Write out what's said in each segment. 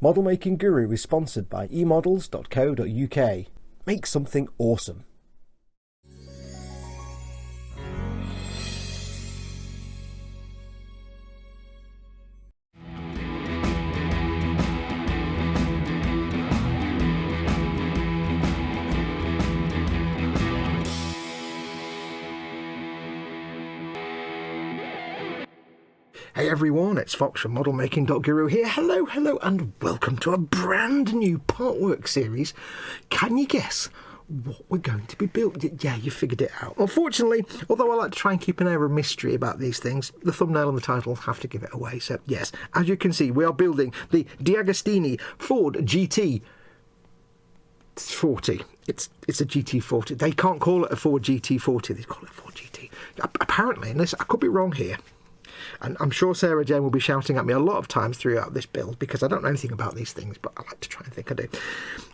Model Making Guru is sponsored by emodels.co.uk. Make something awesome. Hey everyone, it's Foxx from modelmaking.guru here. Hello, and welcome to a brand new partwork series. Can you guess what we're going to be building? Yeah, you figured it out. Unfortunately, although I like to try and keep an air of mystery about these things, the thumbnail and the title have to give it away. So yes, as you can see, we are building the DeAgostini Ford GT40. It's a GT40. They can't call it a Ford GT40, they call it a Ford GT. Apparently, and this, I could be wrong here, and I'm sure Sarah Jane will be shouting at me a lot of times throughout this build because I don't know anything about these things, but I like to try and think I do.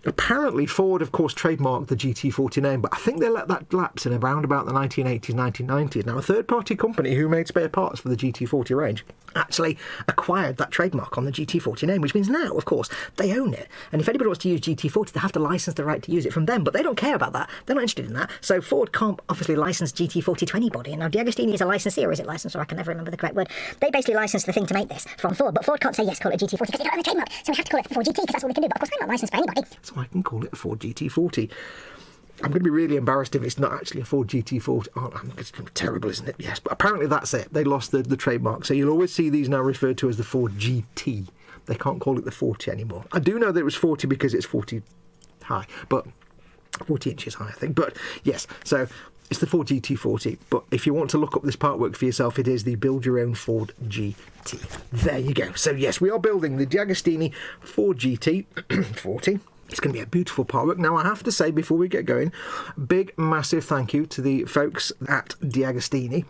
Apparently, Ford, of course, trademarked the GT40 name, but I think they let that lapse in around about the 1980s, 1990s. Now, a third-party company who made spare parts for the GT40 range actually acquired that trademark on the GT40 name, which means now, of course, they own it. And if anybody wants to use GT40, they have to license the right to use it from them, but they don't care about that. They're not interested in that. So Ford can't obviously license GT40 to anybody. And now DeAgostini is a licensee, or is it licensor? I can never remember the correct word. They basically licensed the thing to make this from Ford, but Ford can't say, yes, call it a GT40 because they don't have the trademark. So we have to call it Ford GT because that's what we can do. But of course, I'm not licensed for anybody. So I can call it a Ford GT40. I'm going to be really embarrassed if it's not actually a Ford GT40. Oh, it's terrible, isn't it? Yes, but apparently that's it. They lost the trademark. So you'll always see these now referred to as the Ford GT. They can't call it the 40 anymore. I do know that it was 40 because it's 40 high, but 40 inches high, I think. But yes, so it's the Ford GT40. But if you want to look up this partwork for yourself, it is the Build Your Own Ford GT. There you go. So yes, we are building the DeAgostini Ford GT40. It's going to be a beautiful partwork. Now, I have to say, before we get going, big, massive thank you to the folks at DeAgostini.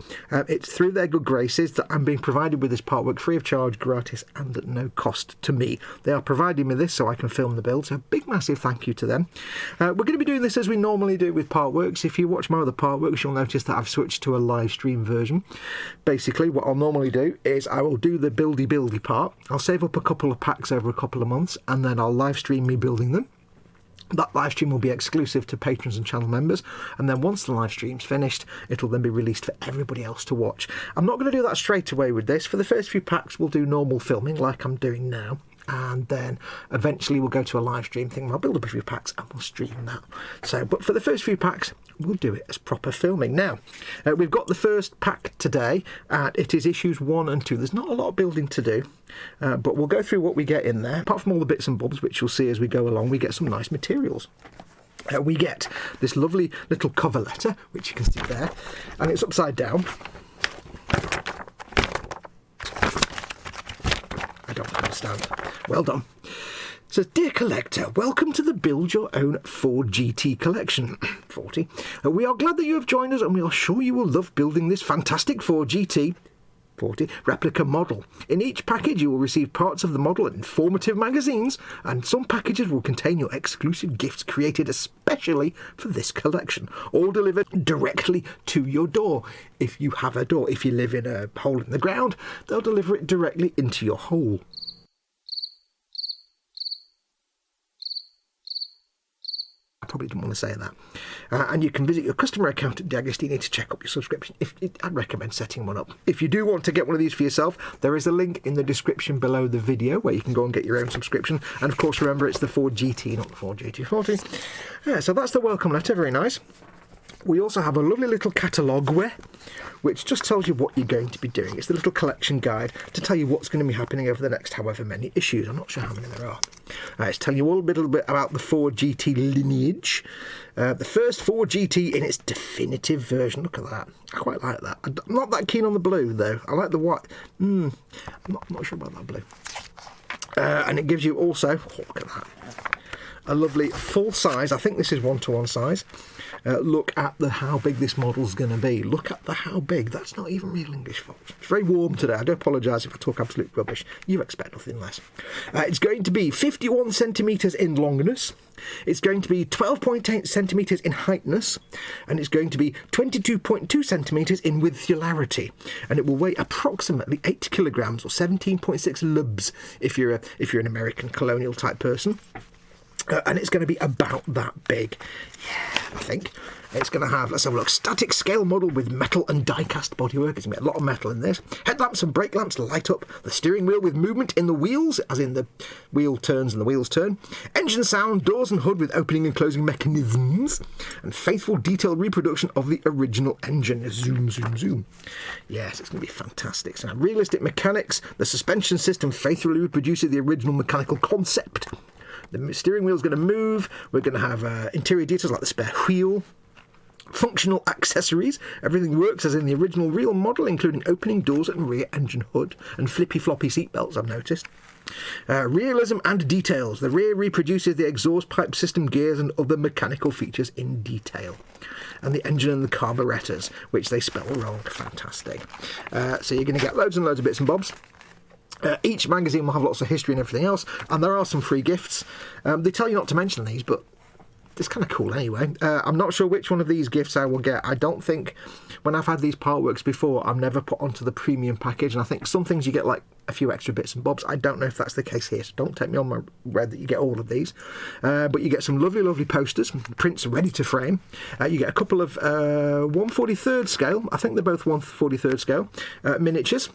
It's through their good graces that I'm being provided with this partwork free of charge, gratis, and at no cost to me. They are providing me this so I can film the build, so big, massive thank you to them. We're going to be doing this as we normally do with partworks. If you watch my other partworks, you'll notice that I've switched to a live stream version. Basically, what I'll normally do is I will do the buildy part. I'll save up a couple of packs over a couple of months, and then I'll live stream me building them. That live stream will be exclusive to patrons and channel members, and then once the live stream's finished, it'll then be released for everybody else to watch. I'm not going to do that straight away with this. For the first few packs, we'll do normal filming like I'm doing now, and then eventually we'll go to a live stream thing. I'll build up a few packs and we'll stream that. So, but for the first few packs, we'll do it as proper filming. Now, we've got the first pack today, and it is issues 1 and 2. There's not a lot of building to do, but we'll go through what we get in there. Apart from all the bits and bobs, which you'll see as we go along, we get some nice materials. We get this lovely little cover letter, which you can see there, and it's upside down. I don't understand. Well done. It says, "Dear collector, welcome to the Build Your Own Ford GT collection 40. We are glad that you have joined us, and we are sure you will love building this fantastic Ford GT40 replica model. In each package you will receive parts of the model and informative magazines, and some packages will contain your exclusive gifts created especially for this collection, all delivered directly to your door. If you have a door, if you live in a hole in the ground, they'll deliver it directly into your hole." I probably didn't want to say that. And you can visit your customer account at DeAgostini to check up your subscription. I'd recommend setting one up. If you do want to get one of these for yourself, there is a link in the description below the video where you can go and get your own subscription. And of course, remember, it's the Ford GT, not the Ford GT40. Yeah, so that's the welcome letter. Very nice. We also have a lovely little catalogue which just tells you what you're going to be doing. It's the little collection guide to tell you what's going to be happening over the next however many issues. I'm not sure how many there are. It's telling you all a little bit about the Ford GT lineage. The first Ford GT in its definitive version. Look at that. I quite like that. I'm not that keen on the blue, though. I like the white. I'm not sure about that blue. And it gives you also, look at that, a lovely full size, I think this is 1:1 size, look at how big this model's going to be. Look at how big. That's not even real English, folks. It's very warm today. I do apologise if I talk absolute rubbish. You expect nothing less. It's going to be 51 centimetres in longness. It's going to be 12.8 centimetres in heightness, and it's going to be 22.2 centimetres in widthularity, and it will weigh approximately 8 kilograms or 17.6 lubs if you're an American colonial type person. And it's going to be about that big. Yeah, I think. It's going to have, let's have a look, static scale model with metal and die-cast bodywork. It's going to be a lot of metal in this. Headlamps and brake lamps light up. The steering wheel with movement in the wheels, as in the wheel turns and the wheels turn. Engine sound, doors and hood with opening and closing mechanisms. And faithful detailed reproduction of the original engine. Zoom, zoom, zoom. Yes, it's going to be fantastic. So realistic mechanics. The suspension system faithfully reproduces the original mechanical concept. The steering wheel is going to move. We're going to have interior details like the spare wheel. Functional accessories. Everything works as in the original real model, including opening doors and rear engine hood and flippy floppy seat belts, I've noticed. Realism and details. The rear reproduces the exhaust pipe system, gears and other mechanical features in detail. And the engine and the carburetors, which they spell wrong. Fantastic. So you're going to get loads and loads of bits and bobs. Each magazine will have lots of history and everything else, and there are some free gifts. They tell you not to mention these, but it's kind of cool anyway. I'm not sure which one of these gifts I will get. I don't think, when I've had these partworks before, I'm never put onto the premium package, and I think some things you get like a few extra bits and bobs. I don't know if that's the case here, so don't take me on my word that you get all of these. But you get some lovely, lovely posters, prints ready to frame. You get a couple of 1/43rd scale, I think they're both 1/43rd scale, miniatures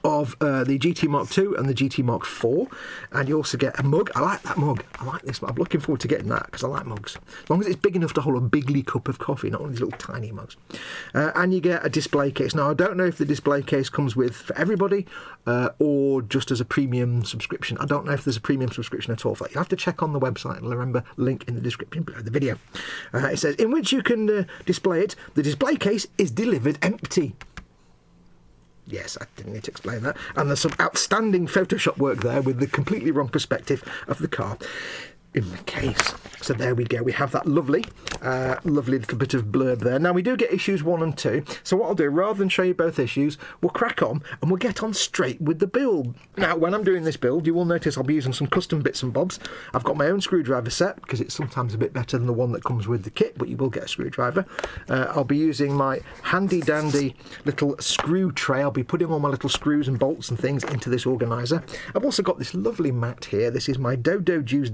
of the GT Mark II and the GT Mark IV, and you also get a mug. I like that mug. I like this. I'm looking forward to getting that because I like mugs. As long as it's big enough to hold a bigly cup of coffee, not one of these little tiny mugs. And you get a display case. Now, I don't know if the display case comes with for everybody or just as a premium subscription. I don't know if there's a premium subscription at all. For that. You have to check on the website, and remember, link in the description below the video. It says, in which you can display it. The display case is delivered empty. Yes, I didn't need to explain that. And there's some outstanding Photoshop work there with the completely wrong perspective of the car in the case. So there we go. We have that lovely little bit of blurb there. Now, we do get issues 1 and 2. So what I'll do, rather than show you both issues, we'll crack on and we'll get on straight with the build. Now, when I'm doing this build, you will notice I'll be using some custom bits and bobs. I've got my own screwdriver set because it's sometimes a bit better than the one that comes with the kit, but you will get a screwdriver. I'll be using my handy-dandy little screw tray. I'll be putting all my little screws and bolts and things into this organiser. I've also got this lovely mat here. This is my Dodo Juice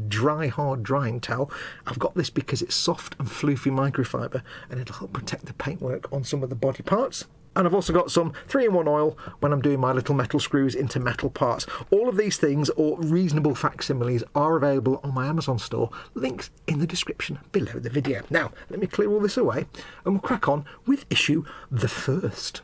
hard drying towel. I've got this because it's soft and floofy microfiber, and it'll help protect the paintwork on some of the body parts. And I've also got some 3-in-1 oil when I'm doing my little metal screws into metal parts. All of these things, or reasonable facsimiles, are available on my Amazon store. Links in the description below the video. Now, let me clear all this away, and we'll crack on with issue the first.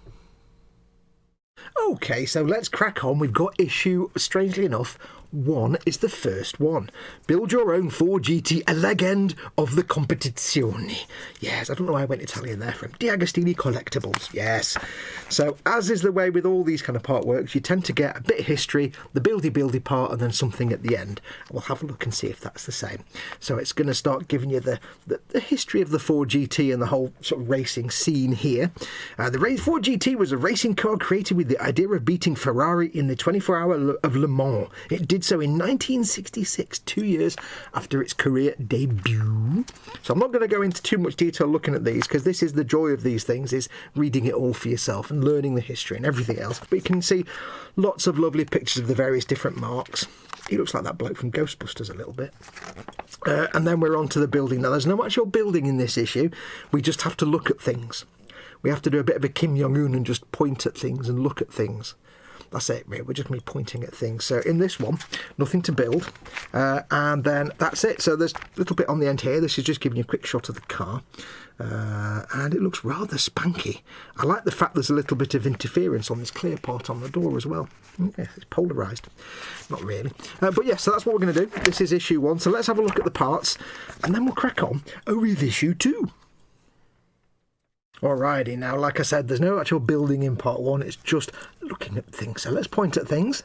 Okay, so let's crack on. We've got issue, strangely enough, 1 is the first one. Build your own Ford GT, a legend of the competizione. Yes, I don't know why I went Italian there from DeAgostini Collectibles. Yes. So, as is the way with all these kind of part works, you tend to get a bit of history, the buildy part, and then something at the end. We'll have a look and see if that's the same. So it's going to start giving you the history of the Ford GT and the whole sort of racing scene here. The Ford GT was a racing car created with the idea of beating Ferrari in the 24-hour of Le Mans. It did so in 1966, 2 years after its career debut. So I'm not going to go into too much detail looking at these, because this is the joy of these things, is reading it all for yourself and learning the history and everything else. But you can see lots of lovely pictures of the various different marks. He looks like that bloke from Ghostbusters a little bit. And then we're on to the building. Now, there's no actual building in this issue. We just have to look at things. We have to do a bit of a Kim Jong-un and just point at things and look at things. That's it, really. We're just going to be pointing at things. So in this one, nothing to build. And then that's it. So there's a little bit on the end here. This is just giving you a quick shot of the car. And it looks rather spanky. I like the fact there's a little bit of interference on this clear part on the door as well. Yeah, it's polarised. Not really. But yes, so that's what we're going to do. This is issue 1. So let's have a look at the parts. And then we'll crack on with issue 2. Alrighty, now like I said, there's no actual building in part 1, it's just looking at things. So let's point at things.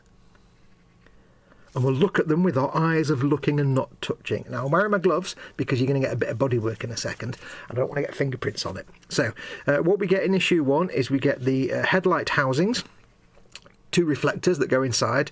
and we'll look at them with our eyes of looking and not touching. Now I'm wearing my gloves because you're going to get a bit of bodywork in a second. I don't want to get fingerprints on it. So what we get in issue 1 is we get the headlight housings, 2 reflectors that go inside,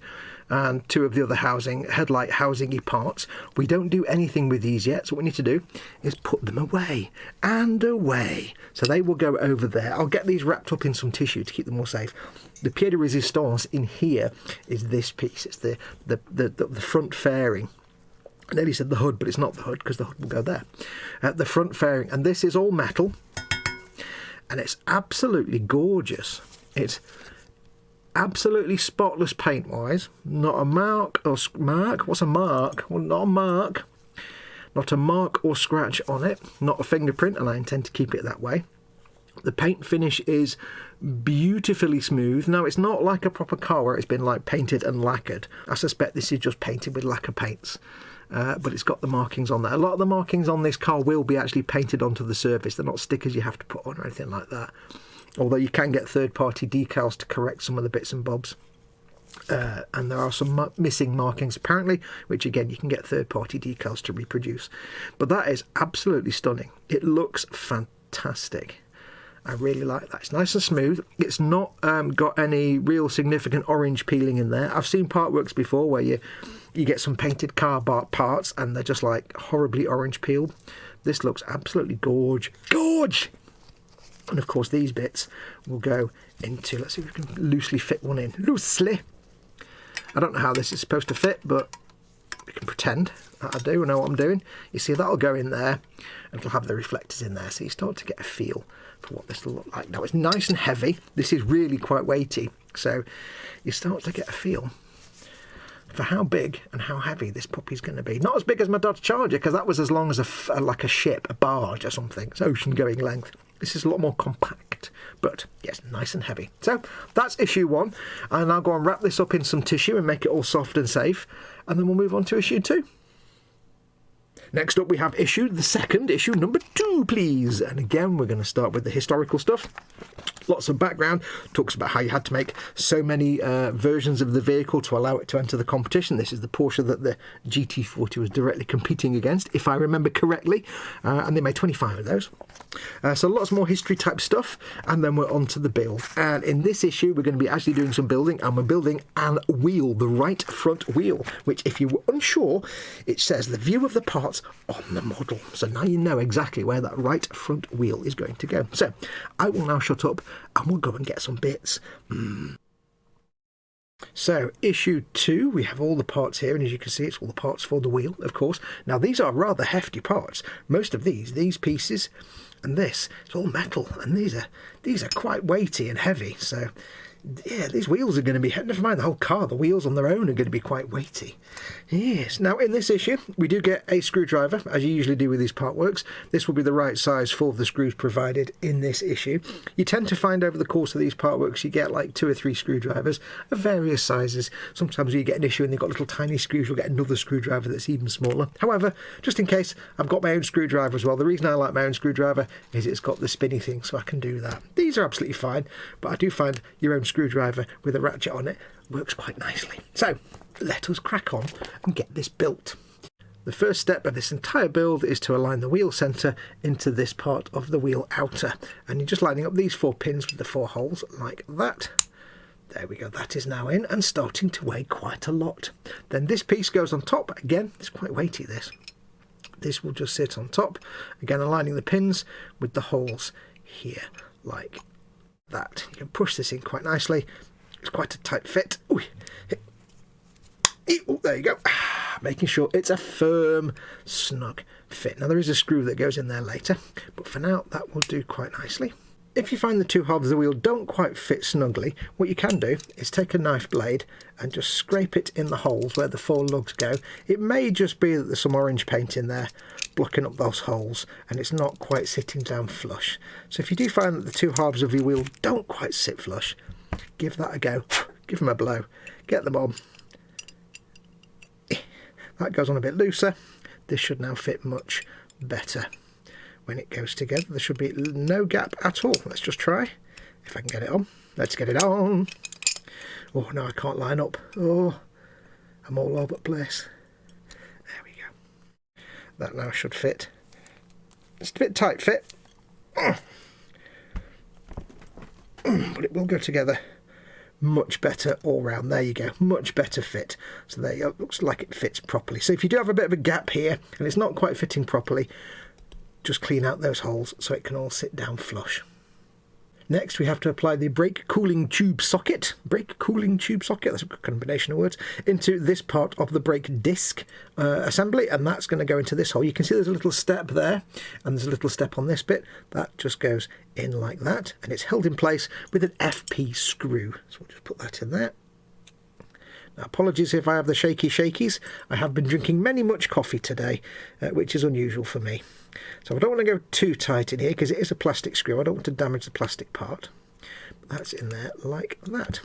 and 2 of the other headlight housing-y parts. We don't do anything with these yet, so what we need to do is put them away and away. So they will go over there. I'll get these wrapped up in some tissue to keep them more safe. The pied de resistance in here is this piece. It's the front fairing. I nearly said the hood, but it's not the hood because the hood will go there. The front fairing, and this is all metal, and it's absolutely gorgeous. It's absolutely spotless paint-wise. Not a mark or mark. What's a mark? Well, not a mark. Not a mark or scratch on it. Not a fingerprint, and I intend to keep it that way. The paint finish is beautifully smooth. Now, it's not like a proper car where it's been like painted and lacquered. I suspect this is just painted with lacquer paints. But it's got the markings on there. A lot of the markings on this car will be actually painted onto the surface. They're not stickers you have to put on or anything like that. Although you can get third-party decals to correct some of the bits and bobs. And there are some missing markings apparently, which again you can get third-party decals to reproduce. But that is absolutely stunning. It looks fantastic. I really like that. It's nice and smooth. It's not got any real significant orange peeling in there. I've seen partworks before where you get some painted car parts and they're just like horribly orange peeled. This looks absolutely gorge. And of course these bits will go into, let's see if we can loosely fit one in. Loosely. I don't know how this is supposed to fit, but we can pretend that I do know what I'm doing. You see, that'll go in there and it'll have the reflectors in there, so you start to get a feel for what this will look like. Now it's nice and heavy. This is really quite weighty, so you start to get a feel for how big and how heavy this puppy's going to be. Not as big as my Dodge Charger, because that was as long as like a ship, a barge or something. It's ocean-going length. This is a lot more compact, but yes, nice and heavy. So that's issue 1, and I'll go and wrap this up in some tissue and make it all soft and safe, and then we'll move on to issue 2. Next up we have issue number 2, please. And again, we're going to start with the historical stuff. Lots of background, talks about how you had to make so many versions of the vehicle to allow it to enter the competition. This is the Porsche that the GT40 was directly competing against, if I remember correctly, and they made 25 of those. So lots more history type stuff, and then we're on to the build. And in this issue we're going to be actually doing some building, and we're building an wheel, the right front wheel, which if you were unsure, it says the view of the parts on the model. So now you know exactly where that right front wheel is going to go. So I will now shut up and we'll go and get some bits. So issue 2, we have all the parts here, and as you can see, it's all the parts for the wheel, of course. Now these are rather hefty parts. Most of these pieces and this, it's all metal, and these are quite weighty and heavy. So yeah, these wheels are going to be, never mind the whole car, the wheels on their own are going to be quite weighty. Yes. Now in this issue we do get a screwdriver, as you usually do with these part works. This will be the right size for the screws provided in this issue. You tend to find over the course of these part works you get like 2 or 3 screwdrivers of various sizes. Sometimes you get an issue and they've got little tiny screws, you'll get another screwdriver that's even smaller. However, just in case, I've got my own screwdriver as well. The reason I like my own screwdriver is it's got the spinny thing, so I can do that. These are absolutely fine, but I do find your own screwdriver with a ratchet on it works quite nicely. So let us crack on and get this built. The first step of this entire build is to align the wheel centre into this part of the wheel outer, and you're just lining up these 4 pins with the 4 holes like that. There we go, that is now in and starting to weigh quite a lot. Then this piece goes on top. Again, it's quite weighty, this will just sit on top, again aligning the pins with the holes here like that. You can push this in quite nicely. It's quite a tight fit. Ooh. Oh, there you go. Making sure it's a firm, snug fit. Now there is a screw that goes in there later, but for now that will do quite nicely. If you find the 2 halves of the wheel don't quite fit snugly, what you can do is take a knife blade and just scrape it in the holes where the 4 lugs go. It may just be that there's some orange paint in there blocking up those holes and it's not quite sitting down flush. So if you do find that the 2 halves of your wheel don't quite sit flush, give that a go. Give them a blow. Get them on. That goes on a bit looser. This should now fit much better. When it goes together, there should be no gap at all. Let's just try. If I can get it on. Let's get it on. Oh, no, I can't line up. Oh, I'm all over the place. There we go. That now should fit. It's a bit tight fit. But it will go together much better all round. There you go, much better fit. So there you go, it looks like it fits properly. So if you do have a bit of a gap here and it's not quite fitting properly, just clean out those holes so it can all sit down flush. Next we have to apply the brake cooling tube socket, that's a good combination of words, into this part of the brake disc assembly, and that's going to go into this hole. You can see there's a little step there and there's a little step on this bit. That just goes in like that, and it's held in place with an FP screw. So we'll just put that in there. Now, apologies if I have the shakies. I have been drinking much coffee today, which is unusual for me. So I don't want to go too tight in here because it is a plastic screw. I don't want to damage the plastic part. But that's in there like that.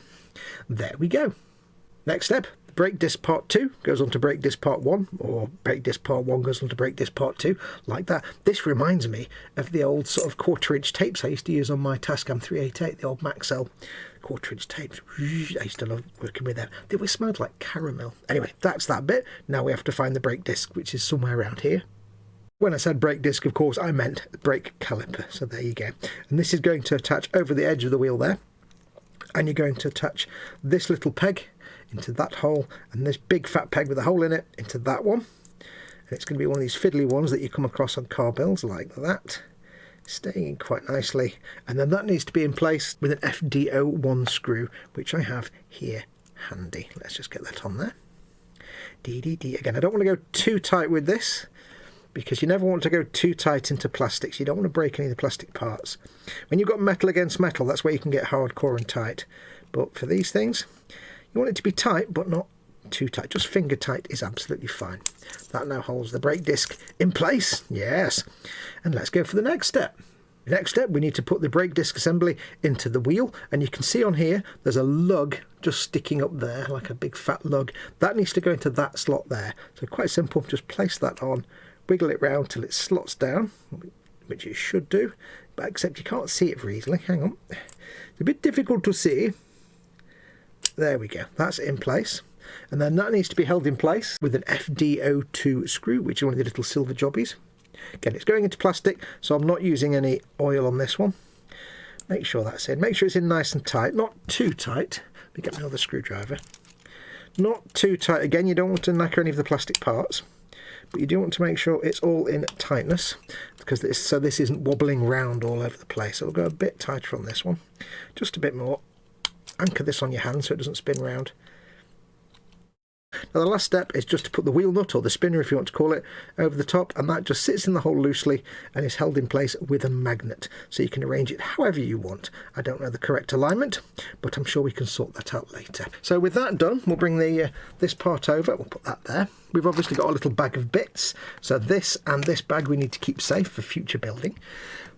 There we go. Next step, brake disc part 2 goes on to brake disc part 1, or brake disc part 1 goes on to brake disc part 2, like that. This reminds me of the old sort of 1/4-inch tapes I used to use on my Tascam 388, the old Maxell 1/4-inch tapes. I used to love working with them. They always smelled like caramel. Anyway, that's that bit. Now we have to find the brake disc, which is somewhere around here. When I said brake disc, of course, I meant brake caliper. So there you go. And this is going to attach over the edge of the wheel there. And you're going to attach this little peg into that hole, and this big fat peg with a hole in it into that one. And it's going to be one of these fiddly ones that you come across on car builds like that. Staying in quite nicely. And then that needs to be in place with an FDO1 screw, which I have here handy. Let's just get that on there. Again, I don't want to go too tight with this, because you never want to go too tight into plastics. You don't want to break any of the plastic parts. When you've got metal against metal, that's where you can get hardcore and tight. But for these things, you want it to be tight, but not too tight. Just finger tight is absolutely fine. That now holds the brake disc in place. Yes. And let's go for the next step. The next step, we need to put the brake disc assembly into the wheel. And you can see on here, there's a lug just sticking up there, like a big fat lug. That needs to go into that slot there. So quite simple, just place that on. Wiggle it round till it slots down, which it should do, but except you can't see it very easily. Hang on. It's a bit difficult to see. There we go. That's in place. And then that needs to be held in place with an FDO2 screw, which is one of the little silver jobbies. Again, it's going into plastic, so I'm not using any oil on this one. Make sure that's in. Make sure it's in nice and tight. Not too tight. Let me get another screwdriver. Not too tight. Again, you don't want to knacker any of the plastic parts. But you do want to make sure it's all in tightness, because this isn't wobbling round all over the place. So we'll go a bit tighter on this one, just a bit more. Anchor this on your hand so it doesn't spin round. Now the last step is just to put the wheel nut, or the spinner if you want to call it, over the top, and that just sits in the hole loosely and is held in place with a magnet, so you can arrange it however you want. I don't know the correct alignment, but I'm sure we can sort that out later. So with that done, we'll bring the this part over. We'll put that there. We've obviously got a little bag of bits, so this and this bag we need to keep safe for future building.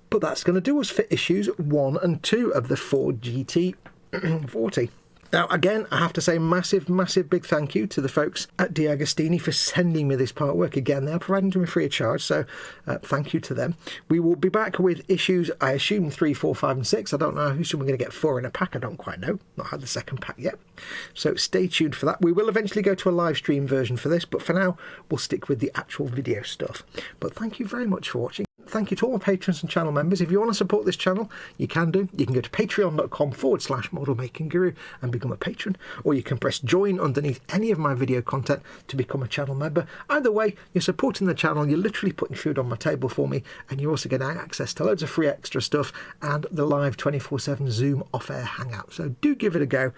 But that's going to do us for issues 1 and 2 of the Ford GT40. Now, again, I have to say massive big thank you to the folks at DeAgostini for sending me this partwork. Again, they're providing to me free of charge, so thank you to them. We will be back with issues, I assume, 3, 4, 5 and 6. I don't know who's we're going to get 4 in a pack. I don't quite know. Not had the second pack yet. So stay tuned for that. We will eventually go to a live stream version for this, but for now, we'll stick with the actual video stuff. But thank you very much for watching. Thank you to all my patrons and channel members. If you want to support this channel, you can do. You can go to patreon.com/modelmakingguru and become a patron, or you can press join underneath any of my video content to become a channel member. Either way, you're supporting the channel, you're literally putting food on my table for me, and you're also getting access to loads of free extra stuff and the live 24/7 Zoom off-air hangout. So do give it a go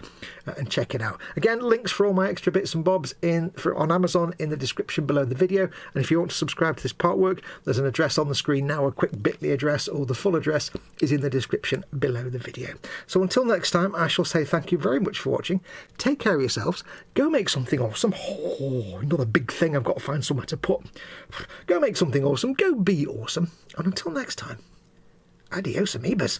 and check it out. Again, links for all my extra bits and bobs on Amazon in the description below the video. And if you want to subscribe to this partwork, there's an address on the screen now, a quick bit.ly address, or the full address is in the description below the video. So until next time, I shall say thank you very much for watching. Take care of yourselves. Go make something awesome. Oh, another big thing I've got to find somewhere to put. Go make something awesome. Go be awesome. And until next time, adios amoebas.